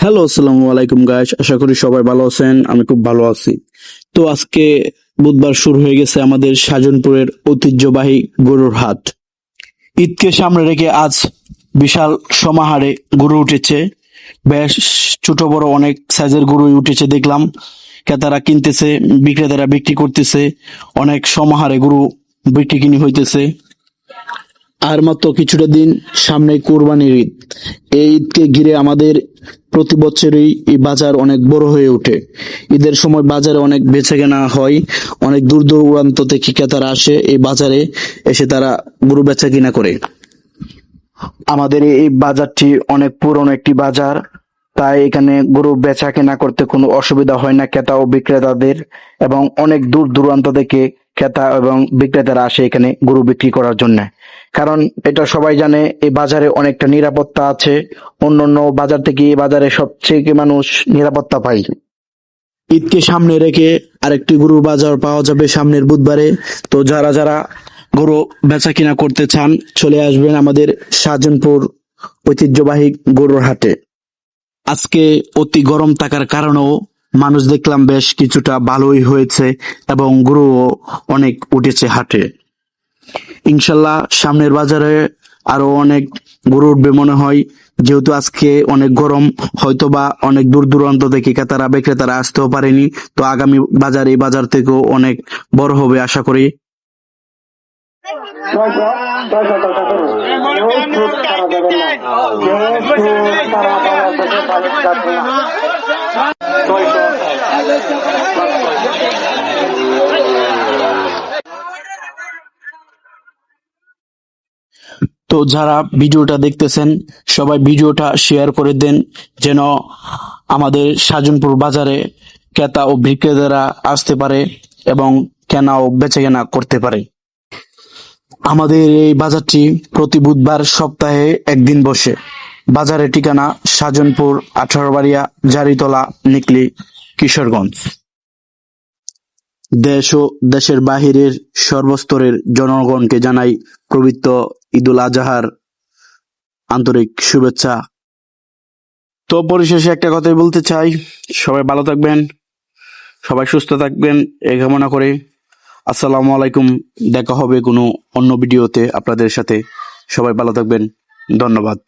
Hello, আসসালামু আলাইকুম guys. আশা করি সবাই ভালো আছেন। আমি খুব ভালো আছি। তো আজকে বুধবার শুরু হয়ে গেছে আমাদের সাজনপুরের ঐতিহ্যবাহী গরুর হাট। ঈদকে সামনে রেখে আজ বিশাল সমাহারে গরু উঠেছে। বেশ ছোট বড় অনেক সাইজের গরুই উঠেছে দেখলাম। ক্রেতারা কিনতেছে, বিক্রেতারা বিক্রি করতেছে। অনেক সমাহারে গরু বিক্রি কিনি হইতেছে। আর মাত্র কিছুটা দিন সামনে কোরবানির ঈদ। এই ঈদকে ঘিরে আমাদের প্রতি বছরই এই বাজার অনেক বড় হয়ে ওঠে। ঈদের সময় বাজারে অনেক বেচাকেনা হয়। অনেক দূর দূরান্ত থেকে ক্রেতারা আসে এই বাজারে, এসে তারা গরু বেচা কিনা করে। আমাদের এই বাজারটি অনেক পুরনো একটি বাজার, তাই এখানে গরু বেচা কেনা করতে কোনো অসুবিধা হয় না ক্রেতা ও বিক্রেতাদের। এবং অনেক দূর দূরান্ত থেকে ক্রেতা এবং বিক্রেতারা আসে এখানে গরু বিক্রি করার জন্য। কারণ এটা সবাই জানে এই বাজারে অনেকটা নিরাপত্তা আছে। অন্যান্য বাজার থেকে এই বাজারে সবচেয়ে মানুষ নিরাপত্তা পায়। ঈদকে সামনে রেখে আরেকটি গরুর বাজার পাওয়া যাবে সামনের বুধবারে। তো যারা যারা গরু বেচা কিনা করতে চান চলে আসবেন আমাদের শাহজাহানপুর ঐতিহ্যবাহী গরুর হাটে। আজকে অতি গরম থাকার কারণেও মানুষ দেখলাম বেশ কিছুটা ভালোই হয়েছে এবং গরুও অনেক উঠেছে হাটে। ইনশাল্লাহ সামনের বাজারে আরো অনেক গরু উঠবে মনে হয়, যেহেতু আজকে অনেক গরম। হয়তোবা অনেক দূর দূরান্ত থেকে ক্রেতারা বিক্রেতারা আসতেও পারেনি। তো আগামী বাজার এই বাজার থেকেও অনেক বড় হবে আশা করি। তো যারা ভিডিওটা দেখতেছেন সবাই ভিডিওটা শেয়ার করে দেন, যেন আমাদের শাহজাহানপুর বাজারে ক্রেতা ও বিক্রেতারা আসতে পারে এবং কেনা ও বেচাকেনা করতে পারে। আমাদের এই বাজারটি প্রতি বুধবার সপ্তাহে একদিন বসে। বাজারের ঠিকানা শাহজাহানপুর, 18বাড়িয়া, জারিতলা, নিকলি, কিশোরগঞ্জ। দেশ ও দেশের বাহিরের সর্বস্তরের জনগণকে জানাই পবিত্র ঈদুল আজহার আন্তরিক শুভেচ্ছা। তো পরিশেষে একটা কথাই বলতে চাই, সবাই ভালো থাকবেন, সবাই সুস্থ থাকবেন এই কামনা করে। আসসালামু আলাইকুম। দেখা হবে কোনো অন্য ভিডিওতে আপনাদের সাথে। সবাই ভালো থাকবেন। ধন্যবাদ।